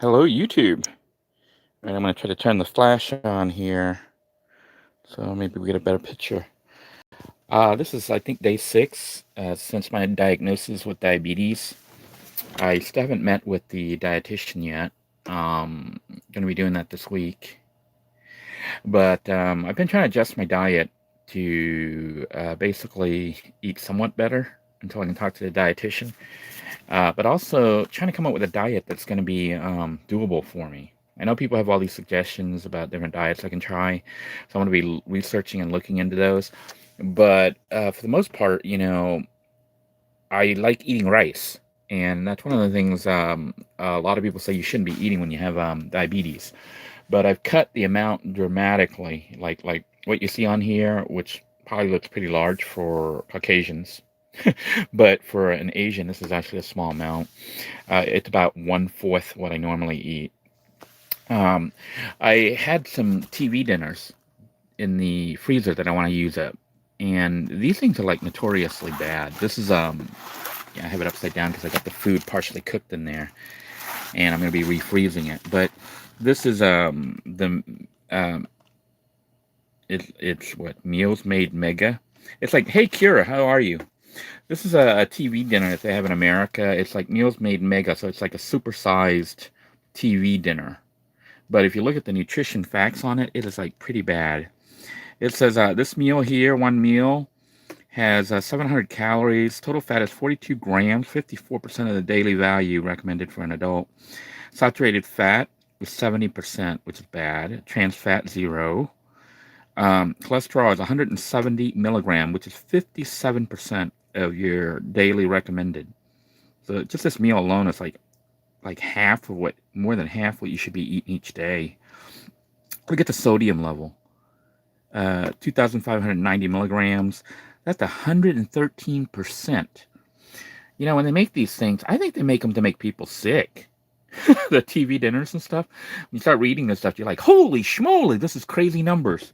Hello, YouTube. All right, I'm going to try to turn the flash on here so maybe we get a better picture. This is, I think, day 6 since my diagnosis with diabetes. I still haven't met with the dietitian yet. Going to be doing that this week. But I've been trying to adjust my diet to basically eat somewhat better until I can talk to the dietitian. But also trying to come up with a diet that's going to be doable for me. I know people have all these suggestions about different diets I can try, so I'm going to be researching and looking into those. But for the most part, I like eating rice, and that's one of the things a lot of people say you shouldn't be eating when you have diabetes. But I've cut the amount dramatically, like what you see on here, which probably looks pretty large for Caucasians. But for an Asian, this is actually a small amount. It's about 1/4 what I normally eat. Um, I had some TV dinners in the freezer that I want to use up, and these things are like notoriously bad. This is yeah, I have it upside down because I got the food partially cooked in there, and I'm going to be refreezing it. But this is um it's what, Meals Made Mega. It's like, hey Kira, how are you? This is a TV dinner that they have in America. It's like Meals Made Mega, so it's like a supersized TV dinner. But if you look at the nutrition facts on it, it is like pretty bad. It says this meal here, one meal, has 700 calories. Total fat is 42 grams, 54% of the daily value recommended for an adult. Saturated fat is 70%, which is bad. Trans fat, 0. Cholesterol is 170 milligram, which is 57% of your daily recommended. So just this meal alone is like half of what, more than half what you should be eating each day. Look at the sodium level. 2,590 milligrams. That's 113%. When they make these things, I think they make them to make people sick. The TV dinners and stuff. When you start reading this stuff, you're like, holy schmoly, this is crazy numbers.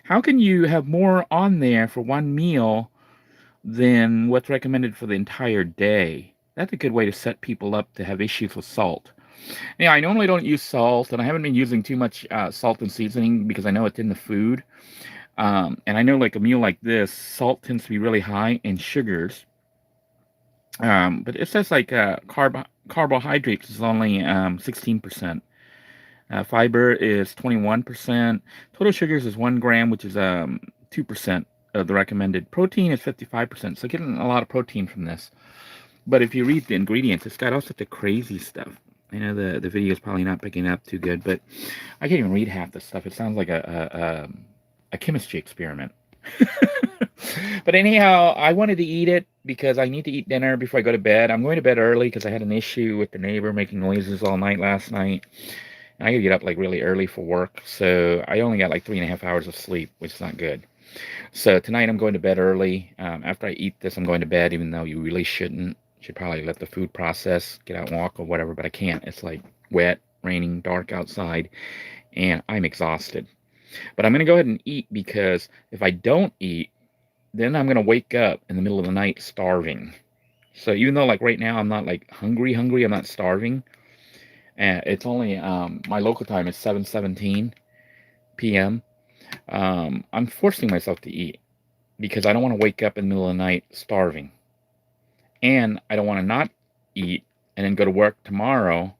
How can you have more on there for one meal than what's recommended for the entire day? That's a good way to set people up to have issues with salt. Yeah, I normally don't use salt, and I haven't been using too much salt and seasoning because I know it's in the food. And I know, like, a meal like this, salt tends to be really high in sugars. But it says like carbohydrates is only 16%. Fiber is 21%. Total sugars is 1 gram, which is 2% of the recommended. Protein is 55%. So getting a lot of protein from this. But if you read the ingredients, it's got all sorts of crazy stuff. I know the video is probably not picking up too good, but I can't even read half this stuff. It sounds like a chemistry experiment. But anyhow, I wanted to eat it because I need to eat dinner before I go to bed. I'm going to bed early because I had an issue with the neighbor making noises all night last night. And I gotta get up like really early for work, so I only got like 3.5 hours of sleep, which is not good. So tonight I'm going to bed early. After I eat this, I'm going to bed, even though you really shouldn't. Should probably let the food process, get out and walk or whatever, but I can't. It's like wet, raining, dark outside, and I'm exhausted. But I'm going to go ahead and eat because if I don't eat, then I'm going to wake up in the middle of the night starving. So even though like right now I'm not like hungry, I'm not starving. And it's only, my local time is 7:17 p.m. I'm forcing myself to eat because I don't want to wake up in the middle of the night starving. And I don't want to not eat and then go to work tomorrow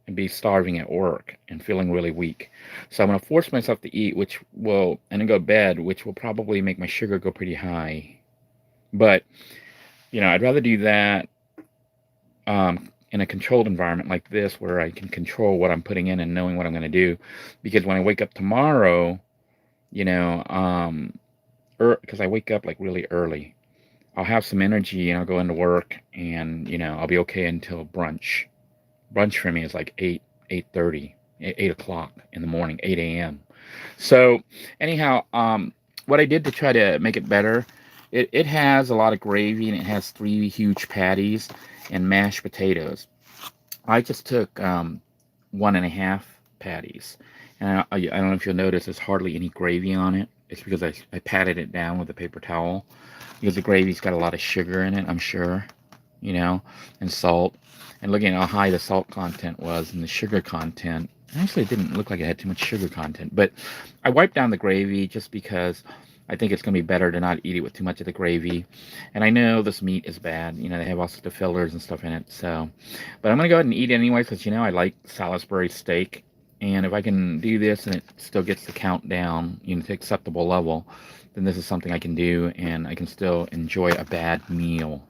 and be starving at work and feeling really weak. So I'm going to force myself to eat, and then go to bed, which will probably make my sugar go pretty high. But, I'd rather do that in a controlled environment like this where I can control what I'm putting in and knowing what I'm going to do. Because when I wake up tomorrow, because I wake up like really early, I'll have some energy and I'll go into work and, I'll be okay until brunch. Brunch for me is like 8:30, 8 o'clock in the morning, 8 a.m. So anyhow, what I did to try to make it better, it has a lot of gravy and it has 3 huge patties and mashed potatoes. I just took 1.5 patties. And I don't know if you'll notice there's hardly any gravy on it. It's because I patted it down with a paper towel because the gravy's got a lot of sugar in it, I'm sure. you know, and salt, and looking at how high the salt content was and the sugar content. Actually, it didn't look like it had too much sugar content, but I wiped down the gravy just because I think it's going to be better to not eat it with too much of the gravy. And I know this meat is bad. You know, they have all sorts of fillers and stuff in it. So, but I'm going to go ahead and eat it anyway because, you know, I like Salisbury steak. And if I can do this and it still gets the count down, you know, to acceptable level, then this is something I can do and I can still enjoy a bad meal.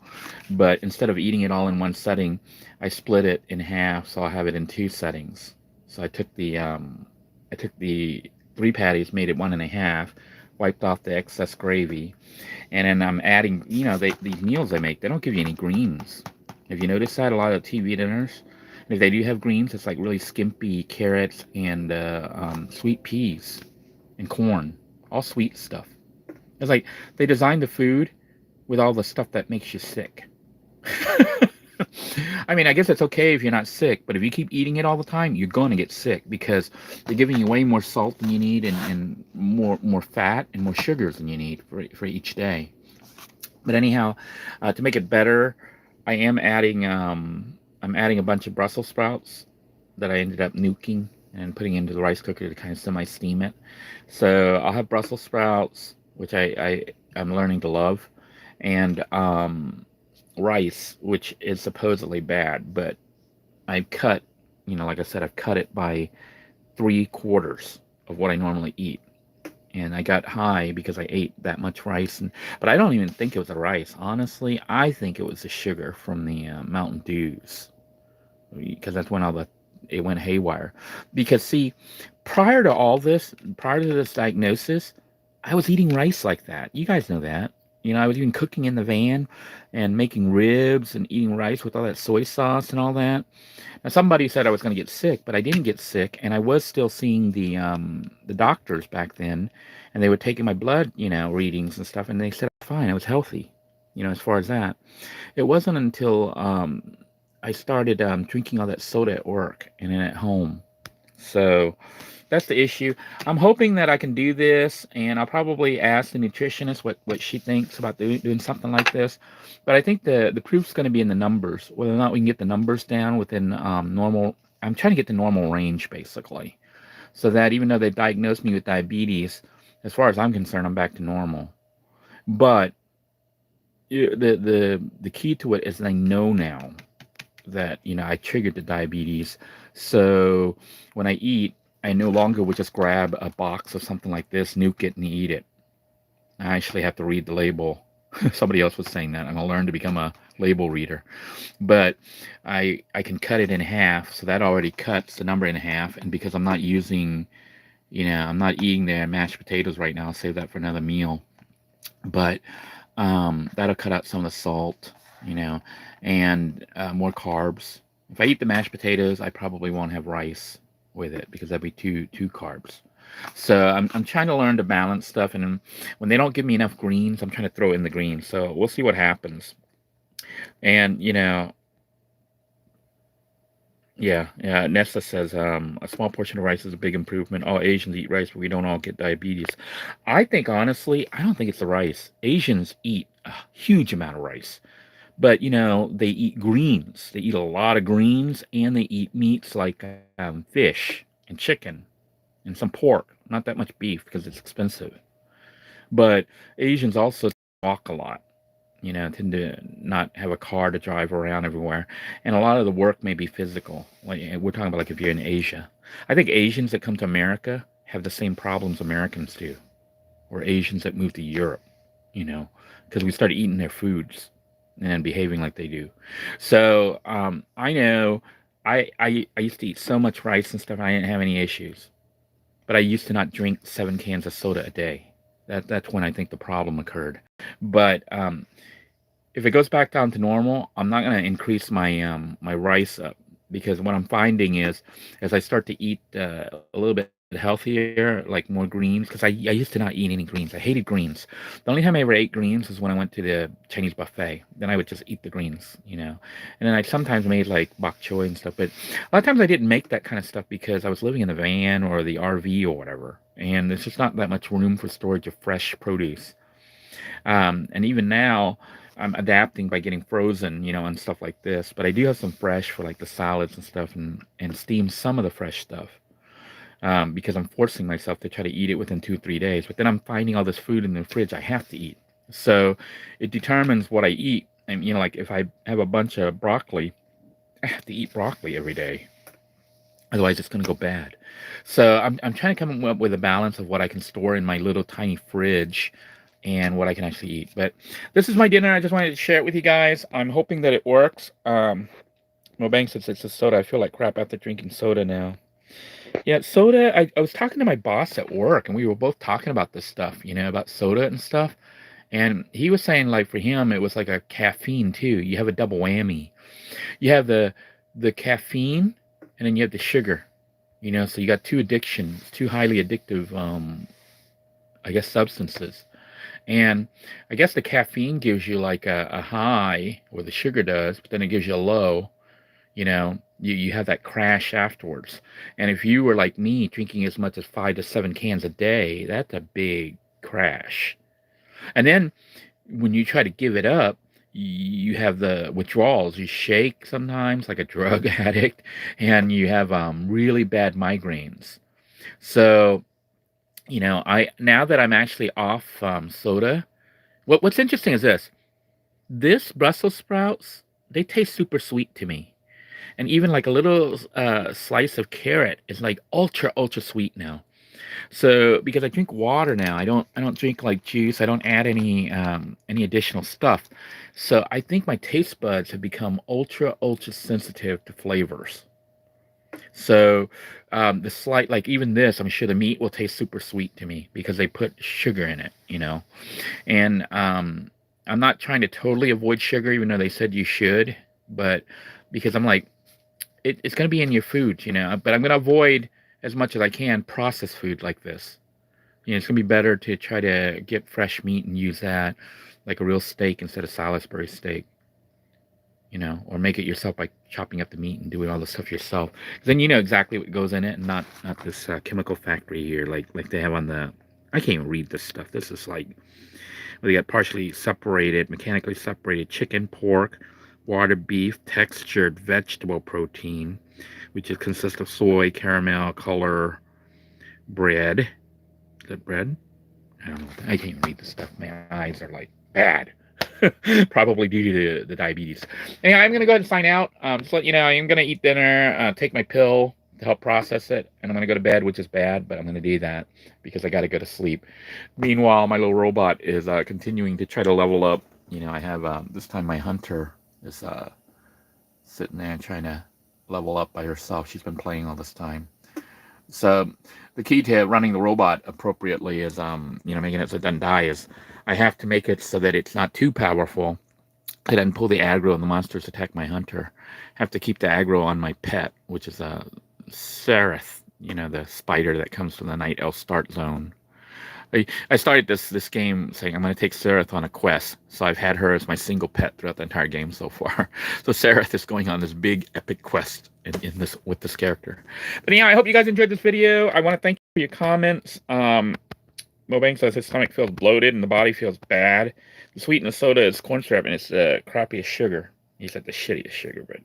But instead of eating it all in one setting, I split it in half so I'll have it in two settings. So I took the three patties, made it one and a half, wiped off the excess gravy, and then I'm adding, you know, these meals they make, they don't give you any greens. Have you noticed that? A lot of TV dinners, if they do have greens, it's like really skimpy carrots and sweet peas and corn, all sweet stuff. It's like they designed the food with all the stuff that makes you sick. I mean, I guess it's okay if you're not sick, but if you keep eating it all the time, you're going to get sick because they're giving you way more salt than you need and more fat and more sugars than you need for each day. But anyhow, to make it better, I am adding I'm adding a bunch of Brussels sprouts that I ended up nuking and putting into the rice cooker to kind of semi-steam it. So I'll have Brussels sprouts, which I'm learning to love, and rice, which is supposedly bad, but I've cut, you know, like I said, I've cut it by 3/4 of what I normally eat. And I got high because I ate that much rice, but I don't even think it was the rice. Honestly, I think it was the sugar from the Mountain Dews, because that's when it went haywire. Because see, prior to this diagnosis, I was eating rice like that. You guys know that. You know, I was even cooking in the van and making ribs and eating rice with all that soy sauce and all that. Now, somebody said I was going to get sick, but I didn't get sick, and I was still seeing the doctors back then, and they were taking my blood, you know, readings and stuff, and they said fine, I was healthy, you know, as far as that. It wasn't until I started drinking all that soda at work and then at home. So that's the issue. I'm hoping that I can do this, and I'll probably ask the nutritionist what she thinks about doing something like this. But I think the proof's going to be in the numbers, whether or not we can get the numbers down within normal. I'm trying to get the normal range, basically, so that even though they diagnosed me with diabetes, as far as I'm concerned, I'm back to normal. But the key to it is that I know now that, you know, I triggered the diabetes. So when I eat, I no longer would just grab a box of something like this, nuke it, and eat it. I actually have to read the label. Somebody else was saying that. I'm going to learn to become a label reader. But I can cut it in half, so that already cuts the number in half. And because I'm not using, you know, I'm not eating the mashed potatoes right now, I'll save that for another meal. But that'll cut out some of the salt, you know, and more carbs. If I eat the mashed potatoes, I probably won't have rice with it because that'd be two carbs. So I'm trying to learn to balance stuff, and when they don't give me enough greens, I'm trying to throw in the greens. So we'll see what happens. And you know, yeah. Nesta says a small portion of rice is a big improvement. All Asians eat rice, but we don't all get diabetes. I think honestly, I don't think it's the rice. Asians eat a huge amount of rice. But, you know, they eat greens. They eat a lot of greens, and they eat meats like fish and chicken and some pork. Not that much beef because it's expensive. But Asians also walk a lot, you know, tend to not have a car to drive around everywhere. And a lot of the work may be physical. Like we're talking about like if you're in Asia. I think Asians that come to America have the same problems Americans do, or Asians that move to Europe, you know, because we started eating their foods and behaving like they do. So I know I used to eat so much rice and stuff, and I didn't have any issues. But I used to not drink 7 cans of soda a day. That's when I think the problem occurred. But if it goes back down to normal, I'm not going to increase my rice up, because what I'm finding is as I start to eat a little bit healthier, like more greens, because I used to not eat any greens. I hated greens. The only time I ever ate greens was when I went to the Chinese buffet. Then I would just eat the greens, you know. And then I sometimes made like bok choy and stuff, but a lot of times I didn't make that kind of stuff because I was living in the van or the RV or whatever, and there's just not that much room for storage of fresh produce. And even now, I'm adapting by getting frozen, and stuff like this. But I do have some fresh for like the salads and stuff, and steam some of the fresh stuff. Because I'm forcing myself to try to eat it within 2 or 3 days. But then I'm finding all this food in the fridge I have to eat. So it determines what I eat. And like if I have a bunch of broccoli, I have to eat broccoli every day. Otherwise, it's going to go bad. So I'm trying to come up with a balance of what I can store in my little tiny fridge and what I can actually eat. But this is my dinner. I just wanted to share it with you guys. I'm hoping that it works. MoBang says it's a soda. I feel like crap after drinking soda now. Yeah, soda. I was talking to my boss at work, and we were both talking about this stuff, about soda and stuff. And he was saying, like, for him, it was like a caffeine, too. You have a double whammy. You have the caffeine, and then you have the sugar. So you got two addictions, two highly addictive, I guess, substances. And I guess the caffeine gives you like a high, or the sugar does, but then it gives you a low. You have that crash afterwards. And if you were like me, drinking as much as 5 to 7 cans a day, that's a big crash. And then when you try to give it up, you have the withdrawals. You shake sometimes like a drug addict, and you have really bad migraines. So, now that I'm actually off soda, what's interesting is this Brussels sprouts, they taste super sweet to me. And even like a little slice of carrot is like ultra sweet now. So because I drink water now, I don't drink like juice. I don't add any additional stuff. So I think my taste buds have become ultra sensitive to flavors. So the slight, like even this, I'm sure the meat will taste super sweet to me because they put sugar in it, And I'm not trying to totally avoid sugar, even though they said you should, but because I'm like, it's going to be in your food, but I'm going to avoid as much as I can processed food like this. It's going to be better to try to get fresh meat and use that like a real steak instead of Salisbury steak, or make it yourself by chopping up the meat and doing all the stuff yourself. Then you know exactly what goes in it, and not this chemical factory here like they have on the. I can't even read this stuff. This is like, well, they got partially separated, mechanically separated chicken, pork, water beef, textured vegetable protein, which consists of soy, caramel, color, bread. Is that bread? I don't know. I can't read this stuff. My eyes are like bad. Probably due to the diabetes. Anyway, I'm going to go ahead and sign out. Just let you know, I'm going to eat dinner, take my pill to help process it, and I'm going to go to bed, which is bad, but I'm going to do that because I got to go to sleep. Meanwhile, my little robot is continuing to try to level up. I have, this time my hunter is sitting there trying to level up by herself. She's been playing all this time. So the key to running the robot appropriately is, making it so it doesn't die, is I have to make it so that it's not too powerful. It doesn't pull the aggro and the monsters attack my hunter. I have to keep the aggro on my pet, which is a Seraph, the spider that comes from the Night Elf Start Zone. I started this game saying I'm going to take Seraph on a quest, so I've had her as my single pet throughout the entire game so far. So Seraph is going on this big epic quest in this with this character. But anyhow, I hope you guys enjoyed this video. I want to thank you for your comments. MoBang says his stomach feels bloated and the body feels bad. The sweetness soda is corn syrup and it's the crappiest sugar. He said the shittiest sugar, but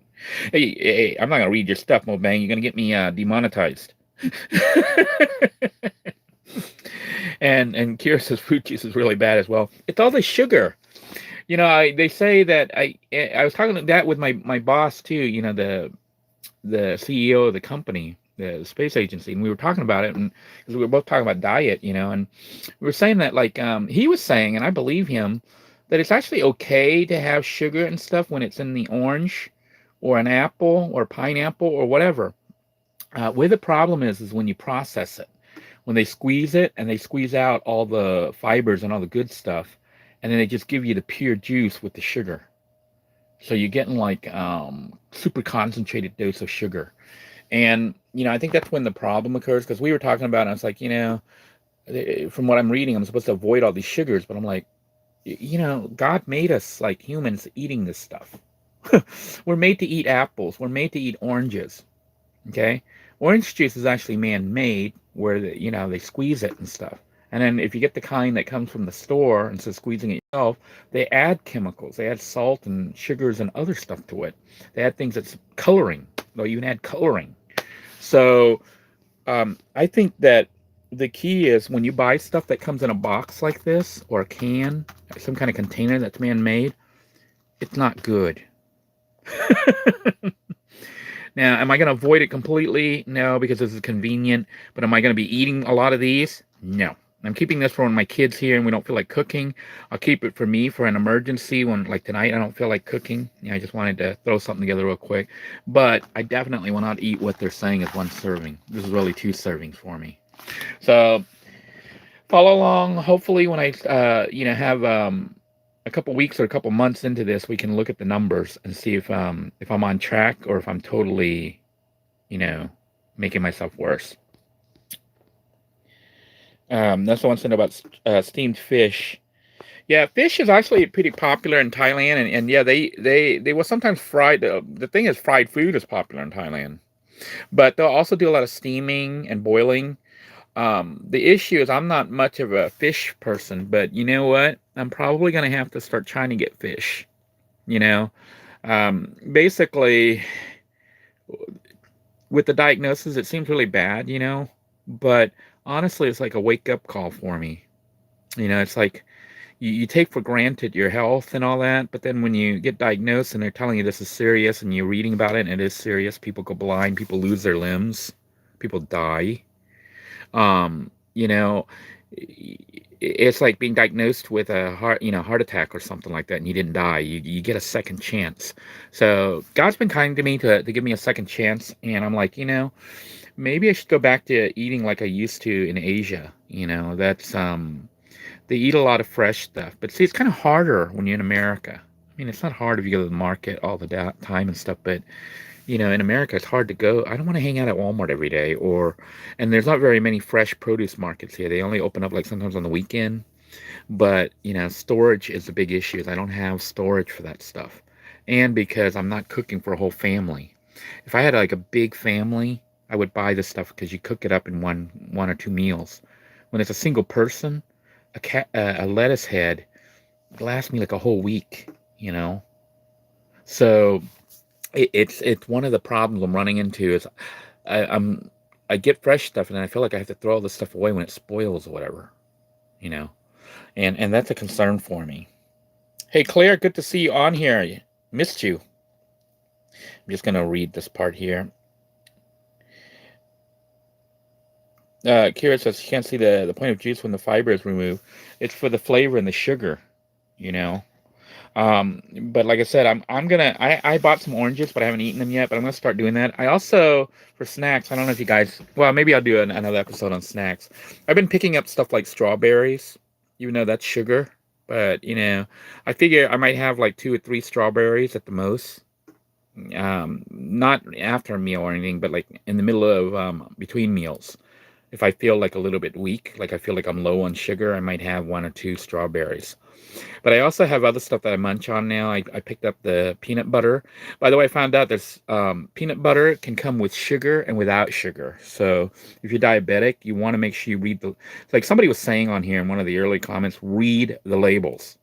hey, I'm not gonna read your stuff, MoBang. You're gonna get me demonetized. And Kira says fruit juice is really bad as well. It's all the sugar. They say that I was talking about that with my boss too. The CEO of the company, the space agency, and we were talking about it, and because we were both talking about diet, and we were saying that like he was saying, and I believe him, that it's actually okay to have sugar and stuff when it's in the orange or an apple or pineapple or whatever. Where the problem is when you process it. When they squeeze it and they squeeze out all the fibers and all the good stuff, and then they just give you the pure juice with the sugar. So you're getting like super concentrated dose of sugar. And, I think that's when the problem occurs, because we were talking about it, and I was like, from what I'm reading, I'm supposed to avoid all these sugars, but I'm like, God made us like humans eating this stuff. We're made to eat apples. We're made to eat oranges. Okay? Orange juice is actually man-made, where they squeeze it and stuff. And then if you get the kind that comes from the store instead of squeezing it yourself, they add chemicals. They add salt and sugars and other stuff to it. They add things that's coloring. They'll even add coloring. So I think that the key is when you buy stuff that comes in a box like this or a can, some kind of container that's man-made, it's not good. Now, am I going to avoid it completely? No, because this is convenient. But am I going to be eating a lot of these? No. I'm keeping this for when my kids here and we don't feel like cooking. I'll keep it for me for an emergency when, like tonight, I don't feel like cooking. Yeah, I just wanted to throw something together real quick. But I definitely will not eat what they're saying is one serving. This is really 2 servings for me. So follow along. Hopefully, when I have a couple weeks or a couple months into this, we can look at the numbers and see if I'm on track or if I'm totally, making myself worse. That's the one thing about steamed fish. Yeah, fish is actually pretty popular in Thailand, and yeah, they will sometimes fry. The thing is, fried food is popular in Thailand, but they'll also do a lot of steaming and boiling. The issue is I'm not much of a fish person, but you know what? I'm probably going to have to start trying to get fish. Basically, with the diagnosis, it seems really bad, but honestly, it's like a wake up call for me. It's like you take for granted your health and all that, but then when you get diagnosed and they're telling you this is serious and you're reading about it and it is serious, people go blind, people lose their limbs, people die. Um, you know, it's like being diagnosed with a heart attack or something like that, and you didn't die. You get a second chance. So God's been kind to me to give me a second chance, and I'm like, maybe I should go back to eating like I used to in Asia. That's they eat a lot of fresh stuff, but see, it's kind of harder when you're in America. I mean, it's not hard if you go to the market all the time and stuff, but in America, it's hard to go. I don't want to hang out at Walmart every day, and there's not very many fresh produce markets here. They only open up like sometimes on the weekend. But, storage is a big issue. I don't have storage for that stuff. And because I'm not cooking for a whole family. If I had like a big family, I would buy this stuff because you cook it up in one or two meals. When it's a single person, a lettuce head lasts me like a whole week, So it's one of the problems I'm running into is I get fresh stuff and then I feel like I have to throw all this stuff away when it spoils or whatever, and that's a concern for me. Hey Claire, good to see you on here. Missed you. I'm just gonna read this part here. Kira says she can't see the point of juice when the fiber is removed. It's for the flavor and the sugar, But like I said, I bought some oranges, but I haven't eaten them yet, but I'm gonna start doing that. I also, for snacks, I don't know if you guys, well, maybe I'll do another episode on snacks. I've been picking up stuff like strawberries, even though that's sugar, but I figure I might have like 2 or 3 strawberries at the most. Not after a meal or anything, but like in the middle of, between meals. If I feel like a little bit weak, like I feel like I'm low on sugar, I might have 1 or 2 strawberries. But I also have other stuff that I munch on now. I picked up the peanut butter. By the way, I found out there's peanut butter can come with sugar and without sugar. So if you're diabetic, you want to make sure you read like somebody was saying on here in one of the early comments, read the labels.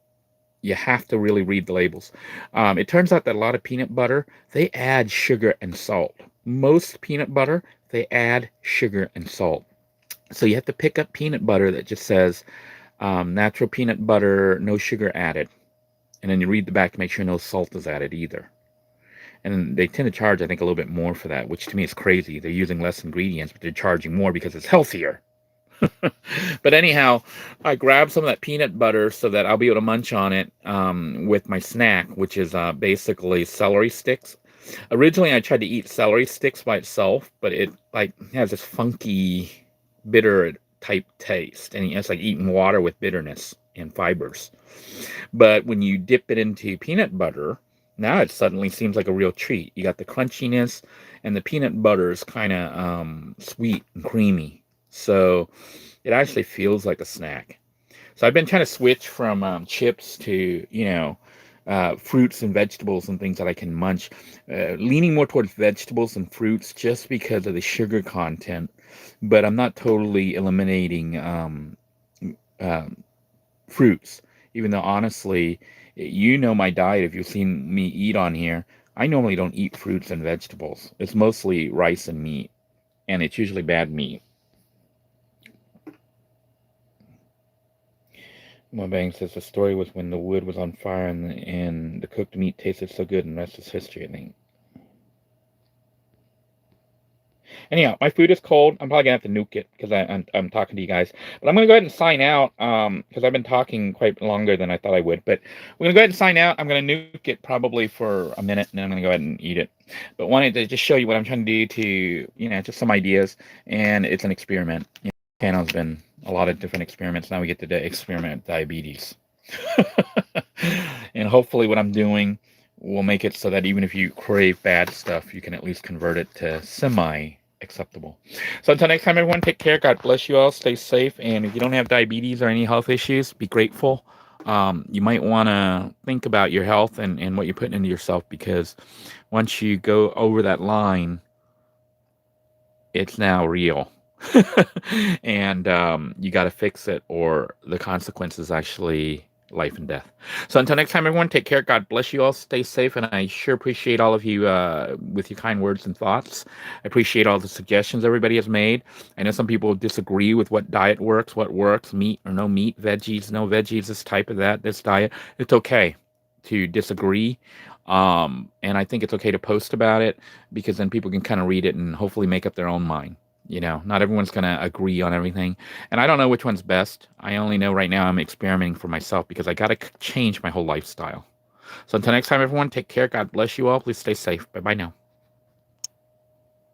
You have to really read the labels. It turns out that a lot of peanut butter, they add sugar and salt. Most peanut butter, they add sugar and salt. So you have to pick up peanut butter that just says natural peanut butter, no sugar added. And then you read the back to make sure no salt is added either. And they tend to charge, I think, a little bit more for that, which to me is crazy. They're using less ingredients, but they're charging more because it's healthier. But anyhow, I grabbed some of that peanut butter so that I'll be able to munch on it with my snack, which is basically celery sticks. Originally, I tried to eat celery sticks by itself, but it has this funky, bitter type taste, and it's like eating water with bitterness and fibers. But when you dip it into peanut butter, now it suddenly seems like a real treat. You got the crunchiness, and the peanut butter is kind of sweet and creamy. So it actually feels like a snack. So I've been trying to switch from chips to, fruits and vegetables and things that I can munch, leaning more towards vegetables and fruits just because of the sugar content. But I'm not totally eliminating um, fruits, even though honestly, you know my diet. If you've seen me eat on here, I normally don't eat fruits and vegetables. It's mostly rice and meat, and it's usually bad meat. MoBang says the story was when the wood was on fire and the cooked meat tasted so good, and the rest is history, I think. Anyhow, my food is cold. I'm probably gonna have to nuke it because I'm talking to you guys. But I'm gonna go ahead and sign out because I've been talking quite longer than I thought I would. But we're gonna go ahead and sign out. I'm gonna nuke it probably for a minute, and then I'm gonna go ahead and eat it. But wanted to just show you what I'm trying to do to, just some ideas, and it's an experiment. Channel's been a lot of different experiments. Now we get to experiment diabetes. And hopefully what I'm doing will make it so that even if you crave bad stuff, you can at least convert it to semi-acceptable. So until next time, everyone, take care. God bless you all. Stay safe. And if you don't have diabetes or any health issues, be grateful. You might want to think about your health and what you're putting into yourself, because once you go over that line, it's now real. And you got to fix it, or the consequences actually life and death. So until next time, everyone, take care. God bless you all. Stay safe. And I sure appreciate all of you with your kind words and thoughts. I appreciate all the suggestions everybody has made. I know some people disagree with what diet works, what works, meat or no meat, veggies, no veggies, this type of that, this diet. It's okay to disagree. And I think it's okay to post about it, because then people can kind of read it and hopefully make up their own mind. Not everyone's going to agree on everything. And I don't know which one's best. I only know right now I'm experimenting for myself, because I got to change my whole lifestyle. So until next time, everyone, take care. God bless you all. Please stay safe. Bye-bye now.